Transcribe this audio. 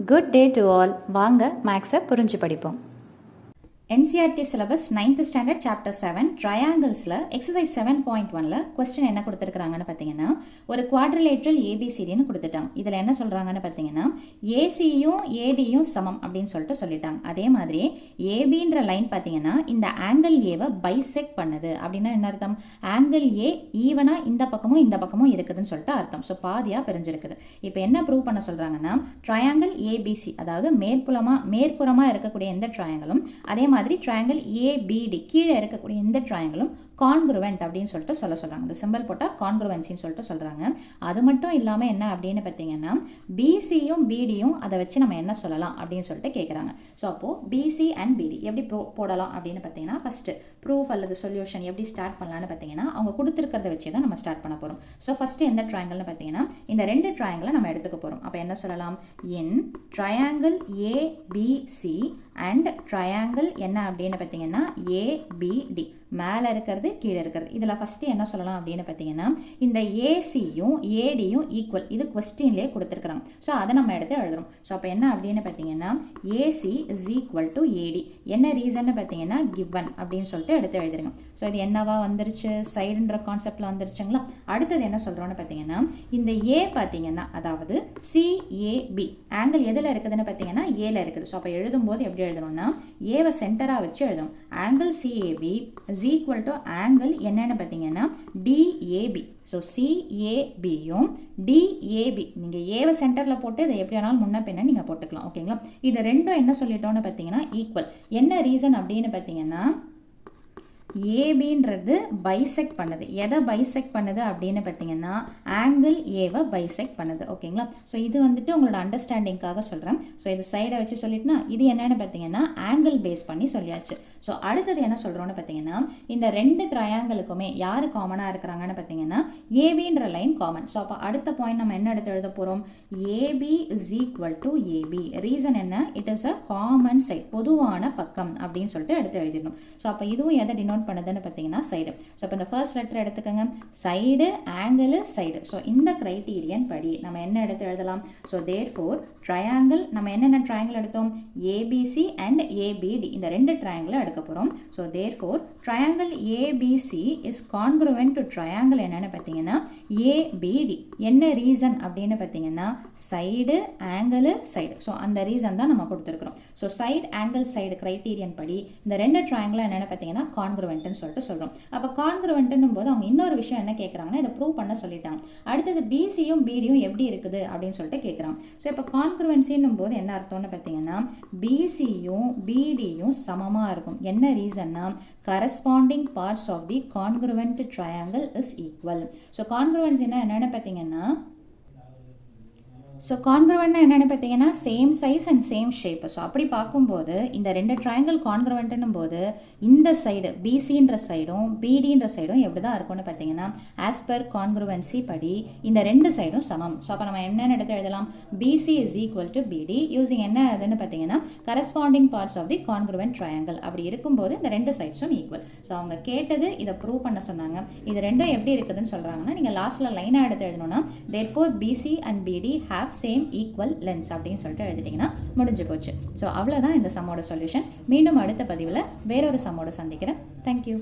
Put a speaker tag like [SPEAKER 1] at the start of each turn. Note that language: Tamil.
[SPEAKER 1] Good day to all. வாங்க மேக்ஸை புரிஞ்சு படிப்போம். NCERT syllabus 9th standard chapter 7 triangles-ல exercise 7.1ல question என்ன கொடுத்திருக்காங்கன்னு பார்த்தீங்கன்னா ஒரு quadrilateral ABCDன்னு கொடுத்துட்டாங்க. இதில் என்ன சொல்றாங்கன்னு பார்த்தீங்கன்னா ACயும் ADயும் சமம் அப்படின்னு சொல்லிட்டாங்க. அதே மாதிரி ABன்ற லைன் பார்த்தீங்கன்னா இந்த ஆங்கிள் ஏவை பைசெக்ட் பண்ணுது. அப்படின்னா என்ன அர்த்தம்? ஆங்கிள் ஏ ஈவனா இந்த பக்கமும் இருக்குதுன்னு சொல்லிட்டு அர்த்தம். ஸோ பாதியாக பிரிஞ்சிருக்குது. இப்போ என்ன ப்ரூவ் பண்ண சொல்றாங்கன்னா ட்ரையாங்கிள் ABC, அதாவது மேற்புறமா இருக்கக்கூடிய எந்த ட்ரையாங்கிளும், அதே மாதிரி ட்ரையாங்கிள் ABD கீழே இருக்கக்கூடிய எந்த ட்ரையாங்கிளும் கான்க்ருவென்ட் அப்படின்னு சொல்லிட்டு சொல்கிறாங்க. இந்த சிம்பிள் போட்டால் கான்க்ருவென்சின்னு சொல்லிட்டு சொல்கிறாங்க. அது மட்டும் இல்லாமல் என்ன அப்படின்னு பார்த்தீங்கன்னா BCயும் BDயும் அதை வச்சு நம்ம என்ன சொல்லலாம் அப்படின்னு சொல்லிட்டு கேட்குறாங்க. ஸோ அப்போது BC அண்ட் BD எப்படி போடலாம் அப்படின்னு பார்த்தீங்கன்னா ஃபஸ்ட்டு ப்ரூஃப் அல்லது சொல்யூஷன் எப்படி ஸ்டார்ட் பண்ணலான்னு பார்த்தீங்கன்னா அவங்க கொடுத்துருக்கிறத வச்சு தான் நம்ம ஸ்டார்ட் பண்ண போகிறோம். ஸோ ஃபஸ்ட்டு எந்த ட்ரையாங்கிள்னு பார்த்தீங்கன்னா இந்த ரெண்டு ட்ரையாங்கிளை நம்ம எடுத்துக்க போகிறோம். அப்போ என்ன சொல்லலாம்? இன் ட்ரையாங்கிள் ABC அண்ட் ட்ரையாங்கிள் என்ன அப்படின்னு பார்த்தீங்கன்னா ABD, மேலே இருக்கிறது கீழே இருக்கிறது. இதில் ஃபஸ்ட்டு என்ன சொல்லலாம் அப்படின்னு பார்த்தீங்கன்னா இந்த ஏசியும் ஏடியும் ஈக்குவல், இது கொஸ்டின்லேயே கொடுத்துருக்குறாங்க. ஸோ அதை நம்ம எடுத்து எழுதுறோம். ஸோ அப்போ என்ன அப்படின்னு பார்த்தீங்கன்னா ஏசி இஸ் ஈக்குவல் டு ஏடி. என்ன ரீசன்னு பார்த்தீங்கன்னா கிவன் அப்படின்னு சொல்லிட்டு எடுத்து எழுதுருங்க. ஸோ இது என்னவா வந்துருச்சு? சைடுன்ற கான்செப்டில் வந்துருச்சுங்களா? அடுத்தது என்ன சொல்கிறோன்னு பார்த்தீங்கன்னா இந்த ஏ பார்த்தீங்கன்னா அதாவது CAB ஆங்கிள் எதில் இருக்குதுன்னு பார்த்தீங்கன்னா ஏல இருக்குது. ஸோ அப்போ எழுதும்போது எப்படி எழுதணும்னா ஏவை சென்டராக வச்சு எழுதணும். Angle CAB is equal to angle என்னன்னு பார்த்தீங்கன்னா DAB. ஸோ CABயும் DAB நீங்கள் ஏவை சென்டரில் போட்டு இதை எப்படி வேணாலும் முன்ன பின்ன நீங்கள் போட்டுக்கலாம். ஓகேங்களா? இது ரெண்டும் என்ன சொல்லிட்டோன்னு பார்த்தீங்கன்னா ஈக்குவல். என்ன ரீசன் அப்படின்னு பார்த்தீங்கன்னா ஏபின்றது பைசெக்ட் பண்ணுது. எதை பைசெக்ட் பண்ணுது அப்படின்னு பார்த்தீங்கன்னா ஆங்கிள் ஏவை பைசெக்ட் பண்ணுது. ஓகேங்களா? ஸோ இது வந்துட்டு உங்களோட அண்டர்ஸ்டாண்டிங்காக சொல்கிறேன். ஸோ இது சைடை வச்சு சொல்லிட்டுனா இது என்னன்னு பார்த்தீங்கன்னா ஆங்கிள் பேஸ் பண்ணி சொல்லியாச்சு. ஸோ அடுத்தது என்ன சொல்கிறோன்னு பார்த்தீங்கன்னா இந்த ரெண்டு ட்ரையாங்கிளுக்குமே யார் காமனாக இருக்கிறாங்கன்னு பார்த்தீங்கன்னா ஏபின்ற லைன் காமன். ஸோ அப்போ அடுத்த பாயிண்ட் நம்ம என்ன எடுத்து எழுத போகிறோம்? AB is equal to AB. Reason என்ன? It is a common side, பொதுவான பக்கம் அப்படின்னு சொல்லிட்டு எடுத்து எழுதிடணும். ஸோ அப்போ இதுவும் எதை டினோட் பண்ணுதுன்னு பார்த்தீங்கன்னா சைடு. ஸோ இப்போ இந்த ஃபர்ஸ்ட் லெட்டர் எடுத்துக்கோங்க, சைடு ஆங்கிள் சைடு. ஸோ இந்த கிரைட்டீரியன் படி நம்ம என்ன எடுத்து எழுதலாம்? ஸோ தேர்ஃபோர் ட்ரையாங்கிள் நம்ம என்னென்ன ட்ரையாங்கிள் எடுத்தோம்? ABC அண்ட் ABD இந்த ரெண்டு ட்ரையாங்கிளை எடுக்க போகிறோம். So therefore triangle ABC is congruent to triangle என்னன்னு பார்த்தீங்கன்னா ABD. என்ன ரீசன் அப்படின்னு பார்த்தீங்கன்னா சைடு ஆங்கிள் சைடு. ஸோ அந்த ரீசன் தான் நம்ம கொடுத்துருக்குறோம். So side angle side criterion படி இந்த ரெண்டு ட்ரையாங்கிளும் என்னென்னு பார்த்தீங்கன்னா கான்க்ருவென்ட்னு சொல்லிட்டு சொல்கிறோம். அப்போ கான்க்ருவென்ட்னும் போது அவங்க இன்னொரு விஷயம் என்ன கேட்குறாங்கன்னா இதை ப்ரூவ் பண்ண சொல்லிட்டாங்க. அடுத்தது BCயும் BDயும் எப்படி இருக்குது அப்படின்னு சொல்லிட்டு கேட்குறாங்க. ஸோ இப்போ கான்க்ருவென்சின்னும் போது என்ன அர்த்தம்னு பார்த்தீங்கன்னா BCயும் BDயும் சமமாக இருக்கும். என்ன ரீசன்னா corresponding parts of the congruent triangle is equal. So கான்க்ருவென்சினா என்னென்னு பார்த்தீங்கன்னா ஸோ கான்க்ருவென்ட்னா என்னென்னு பார்த்தீங்கன்னா same size and same shape. So அப்படி பார்க்கும்போது இந்த ரெண்டு ட்ரையாங்கிள் கான்க்ருவென்ட்னும் போது இந்த சைடு BCன்ற சைடும் BDன்ற சைடும் எப்படி தான் இருக்கும்னு பார்த்தீங்கன்னா ஆஸ் பர் கான்க்ருவென்சி படி இந்த ரெண்டு சைடும் சமம். ஸோ அப்போ நம்ம என்னென்னு எடுத்து எழுதலாம்? BC is equal to BD using என்ன அதுன்னு பார்த்தீங்கன்னா corresponding parts of the congruent triangle. அப்படி இருக்கும்போது இந்த ரெண்டு சைட்ஸும் ஈக்குவல். ஸோ அவங்க கேட்டது இதை ப்ரூவ் பண்ண சொன்னாங்க. இது ரெண்டும் எப்படி இருக்குதுன்னு சொல்கிறாங்கன்னா நீங்கள் லாஸ்ட்டில் லைனாக எடுத்து எழுதணும்னா therefore BC and BD have same equal lens அப்படின்னு சொல்லிட்டு எழுதிட்டிங்கன்னா முடிஞ்சு போச்சு. ஸோ அவ்வளோதான் இந்த சம்மோட சொல்யூஷன். மீண்டும் அடுத்த பதிவில் வேறொரு சம்மோட சந்திக்கிறேன். தேங்க்யூ.